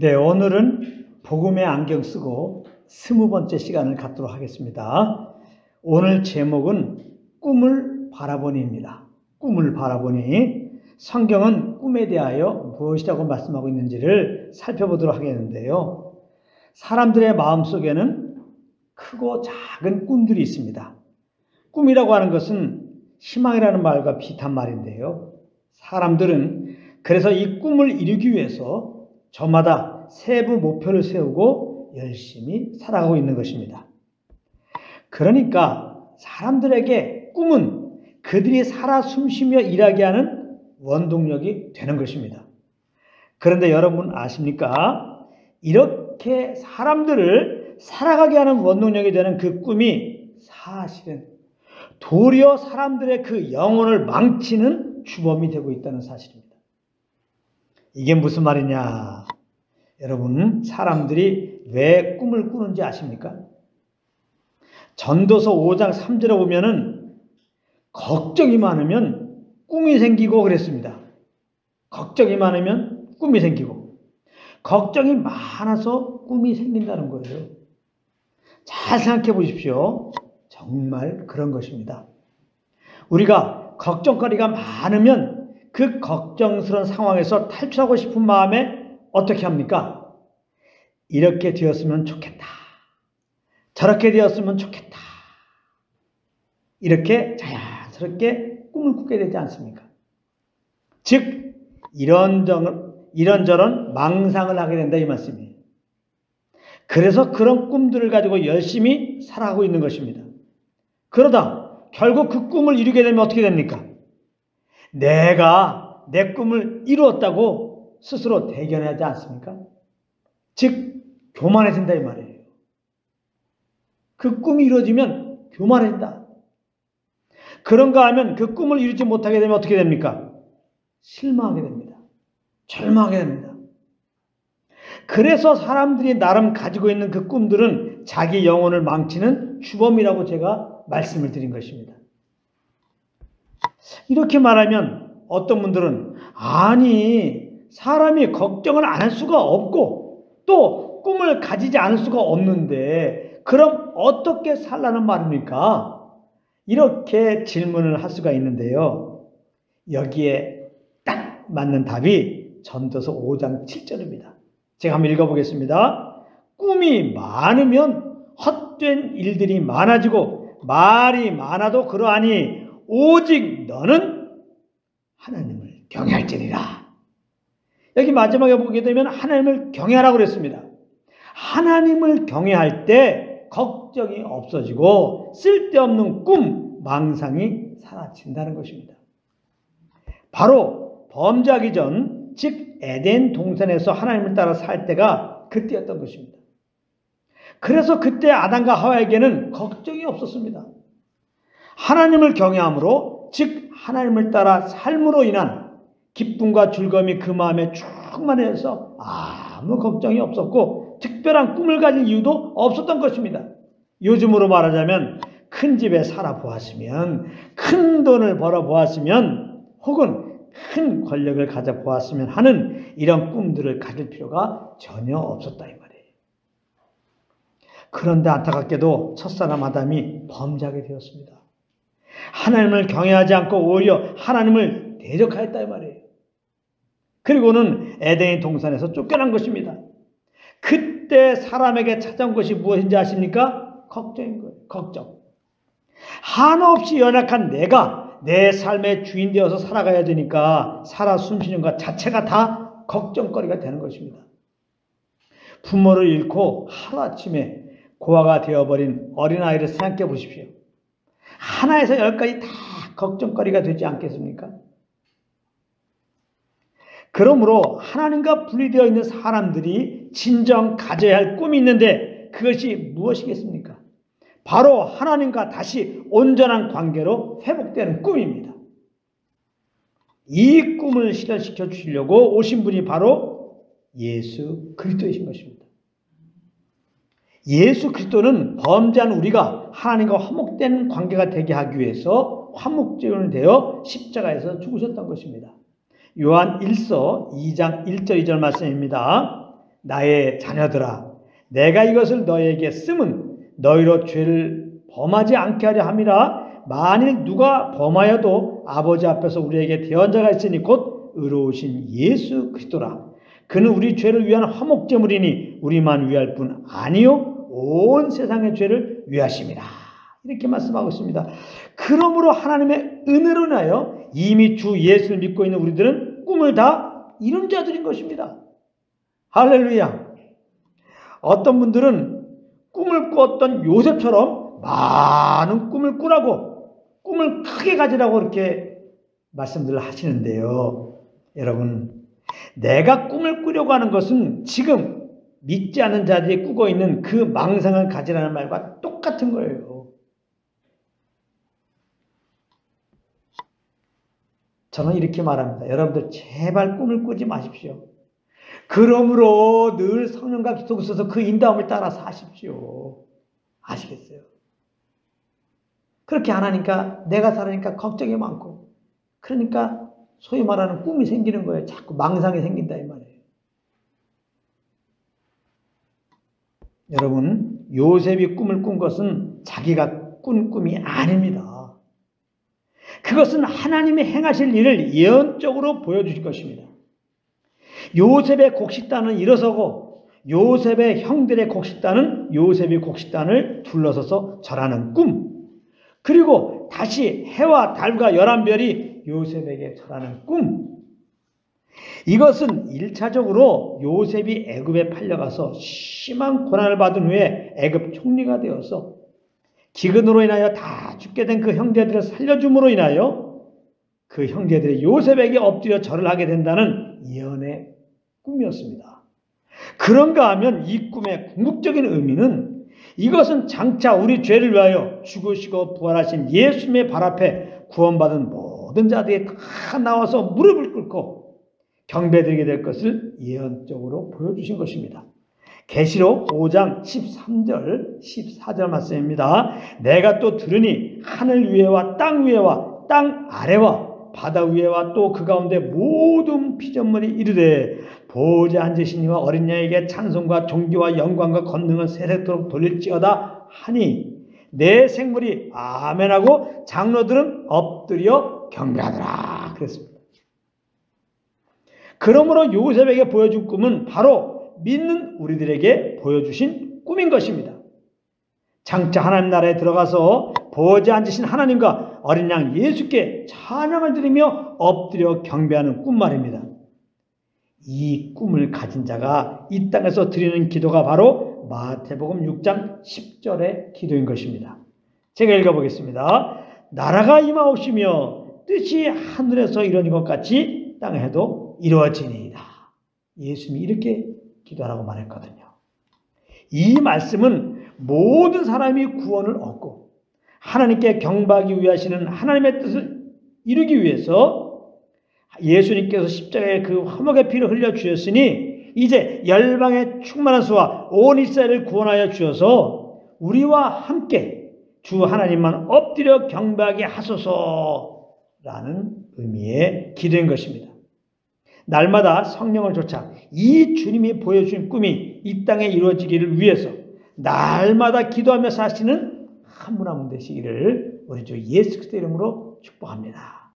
네, 오늘은 복음의 안경 쓰고 20번째 시간을 갖도록 하겠습니다. 오늘 제목은 꿈을 바라보니입니다. 꿈을 바라보니. 성경은 꿈에 대하여 무엇이라고 말씀하고 있는지를 살펴보도록 하겠는데요. 사람들의 마음속에는 크고 작은 꿈들이 있습니다. 꿈이라고 하는 것은 희망이라는 말과 비슷한 말인데요. 사람들은 그래서 이 꿈을 이루기 위해서 저마다 세부 목표를 세우고 열심히 살아가고 있는 것입니다. 그러니까 사람들에게 꿈은 그들이 살아 숨쉬며 일하게 하는 원동력이 되는 것입니다. 그런데 여러분 아십니까? 이렇게 사람들을 살아가게 하는 원동력이 되는 그 꿈이 사실은 도리어 사람들의 그 영혼을 망치는 주범이 되고 있다는 사실입니다. 이게 무슨 말이냐? 여러분, 사람들이 왜 꿈을 꾸는지 아십니까? 전도서 5장 3절에 보면은 걱정이 많으면 꿈이 생기고 그랬습니다. 걱정이 많으면 꿈이 생기고, 걱정이 많아서 꿈이 생긴다는 거예요. 잘 생각해 보십시오. 정말 그런 것입니다. 우리가 걱정거리가 많으면 그 걱정스러운 상황에서 탈출하고 싶은 마음에 어떻게 합니까? 이렇게 되었으면 좋겠다. 저렇게 되었으면 좋겠다. 이렇게 자연스럽게 꿈을 꾸게 되지 않습니까? 즉 이런저런 망상을 하게 된다 이 말씀이에요. 그래서 그런 꿈들을 가지고 열심히 살아가고 있는 것입니다. 그러다 결국 그 꿈을 이루게 되면 어떻게 됩니까? 내가 내 꿈을 이루었다고 스스로 대견하지 않습니까? 즉 교만해진다 이 말이에요. 그 꿈이 이루어지면 교만해진다. 그런가 하면 그 꿈을 이루지 못하게 되면 어떻게 됩니까? 실망하게 됩니다. 절망하게 됩니다. 그래서 사람들이 나름 가지고 있는 그 꿈들은 자기 영혼을 망치는 주범이라고 제가 말씀을 드린 것입니다. 이렇게 말하면 어떤 분들은 아니 사람이 걱정을 안 할 수가 없고 또 꿈을 가지지 않을 수가 없는데 그럼 어떻게 살라는 말입니까? 이렇게 질문을 할 수가 있는데요. 여기에 딱 맞는 답이 전도서 5장 7절입니다. 제가 한번 읽어보겠습니다. 꿈이 많으면 헛된 일들이 많아지고 말이 많아도 그러하니 오직 너는 하나님을 경외할지니라. 여기 마지막에 보게 되면 하나님을 경외하라고 그랬습니다. 하나님을 경외할 때 걱정이 없어지고 쓸데없는 꿈, 망상이 사라진다는 것입니다. 바로 범죄하기 전, 즉 에덴 동산에서 하나님을 따라 살 때가 그때였던 것입니다. 그래서 그때 아담과 하와에게는 걱정이 없었습니다. 하나님을 경외함으로, 즉 하나님을 따라 삶으로 인한 기쁨과 즐거움이 그 마음에 충만해서 아무 걱정이 없었고 특별한 꿈을 가질 이유도 없었던 것입니다. 요즘으로 말하자면 큰 집에 살아보았으면, 큰 돈을 벌어보았으면, 혹은 큰 권력을 가져보았으면 하는 이런 꿈들을 가질 필요가 전혀 없었다 이 말이에요. 그런데 안타깝게도 첫사람 아담이 범죄하게 되었습니다. 하나님을 경외하지 않고 오히려 하나님을 대적하였다 이 말이에요. 그리고는 에덴의 동산에서 쫓겨난 것입니다. 그때 사람에게 찾아온 것이 무엇인지 아십니까? 걱정인 거예요. 걱정. 한없이 연약한 내가 내 삶의 주인 되어서 살아가야 되니까 살아 숨쉬는 것 자체가 다 걱정거리가 되는 것입니다. 부모를 잃고 하루아침에 고아가 되어버린 어린아이를 생각해 보십시오. 하나에서 10까지 다 걱정거리가 되지 않겠습니까? 그러므로 하나님과 분리되어 있는 사람들이 진정 가져야 할 꿈이 있는데 그것이 무엇이겠습니까? 바로 하나님과 다시 온전한 관계로 회복되는 꿈입니다. 이 꿈을 실현시켜 주시려고 오신 분이 바로 예수 그리스도이신 것입니다. 예수 그리스도는 범죄한 우리가 하나님과 화목된 관계가 되게 하기 위해서 화목제물이 되어 십자가에서 죽으셨던 것입니다. 요한 1서 2장 1절 2절 말씀입니다. 나의 자녀들아, 내가 이것을 너희에게 쓰면 너희로 죄를 범하지 않게 하려 함이라. 만일 누가 범하여도 아버지 앞에서 우리에게 대언자가 있으니 곧 의로우신 예수 그리스도라. 그는 우리 죄를 위한 화목제물이니 우리만 위할 뿐 아니요 온 세상의 죄를 위하심이라. 이렇게 말씀하고 있습니다. 그러므로 하나님의 은혜로 인하여 이미 주 예수를 믿고 있는 우리들은 꿈을 다 이룬 자들인 것입니다. 할렐루야. 어떤 분들은 꿈을 꾸었던 요셉처럼 많은 꿈을 꾸라고, 꿈을 크게 가지라고 이렇게 말씀들을 하시는데요. 여러분, 내가 꿈을 꾸려고 하는 것은 지금 믿지 않는 자들이 꾸고 있는 그 망상을 가지라는 말과 똑같은 거예요. 저는 이렇게 말합니다. 여러분들 제발 꿈을 꾸지 마십시오. 그러므로 늘 성령과 기도가 있어서 그 인도함을 따라 사십시오. 아시겠어요? 그렇게 안 하니까 내가 살아니까 걱정이 많고, 그러니까 소위 말하는 꿈이 생기는 거예요. 자꾸 망상이 생긴다 이 말이에요. 여러분, 요셉이 꿈을 꾼 것은 자기가 꾼 꿈이 아닙니다. 그것은 하나님이 행하실 일을 예언적으로 보여주실 것입니다. 요셉의 곡식단은 일어서고 요셉의 형들의 곡식단은 요셉의 곡식단을 둘러서서 절하는 꿈, 그리고 다시 해와 달과 11별이 요셉에게 절하는 꿈. 이것은 1차적으로 요셉이 애굽에 팔려가서 심한 고난을 받은 후에 애굽 총리가 되어서 기근으로 인하여 다 죽게 된 그 형제들을 살려줌으로 인하여 그 형제들이 요셉에게 엎드려 절을 하게 된다는 예언의 꿈이었습니다. 그런가 하면 이 꿈의 궁극적인 의미는 이것은 장차 우리 죄를 위하여 죽으시고 부활하신 예수님의 발 앞에 구원받은 모든 자들이 다 나와서 무릎을 꿇고 경배드리게 될 것을 예언적으로 보여주신 것입니다. 계시록 5장 13절 14절 말씀입니다. 내가 또 들으니 하늘 위에와 땅 위에와 땅 아래와 바다 위에와 또 그 가운데 모든 피조물이 이르되 보좌 앉으신 이와 어린 양에게 찬송과 존귀와 영광과 권능을 세세토록 돌릴지어다 하니 내 생물이 아멘하고 장로들은 엎드려 경배하더라 그랬습니다. 그러므로 요셉에게 보여준 꿈은 바로 믿는 우리들에게 보여주신 꿈인 것입니다. 장차 하나님 나라에 들어가서 보좌에 앉으신 하나님과 어린 양 예수께 찬양을 드리며 엎드려 경배하는 꿈 말입니다. 이 꿈을 가진 자가 이 땅에서 드리는 기도가 바로 마태복음 6장 10절의 기도인 것입니다. 제가 읽어보겠습니다. 나라가 임하옵시며 뜻이 하늘에서 이루어진 것 같이 땅에도 이루어지니이다. 예수님이 이렇게 기도하라고 말했거든요. 이 말씀은 모든 사람이 구원을 얻고 하나님께 경배하기 위하시는 하나님의 뜻을 이루기 위해서 예수님께서 십자가에 그 화목의 피를 흘려 주셨으니 이제 열방의 충만한 수와 온 이스라엘을 구원하여 주셔서 우리와 함께 주 하나님만 엎드려 경배하게 하소서라는 의미의 기도인 것입니다. 날마다 성령을 좇아 이 주님이 보여주신 꿈이 이 땅에 이루어지기를 위해서 날마다 기도하며 사시는 한 분 한 분 되시기를 우리 주 예수 그리스도 이름으로 축복합니다.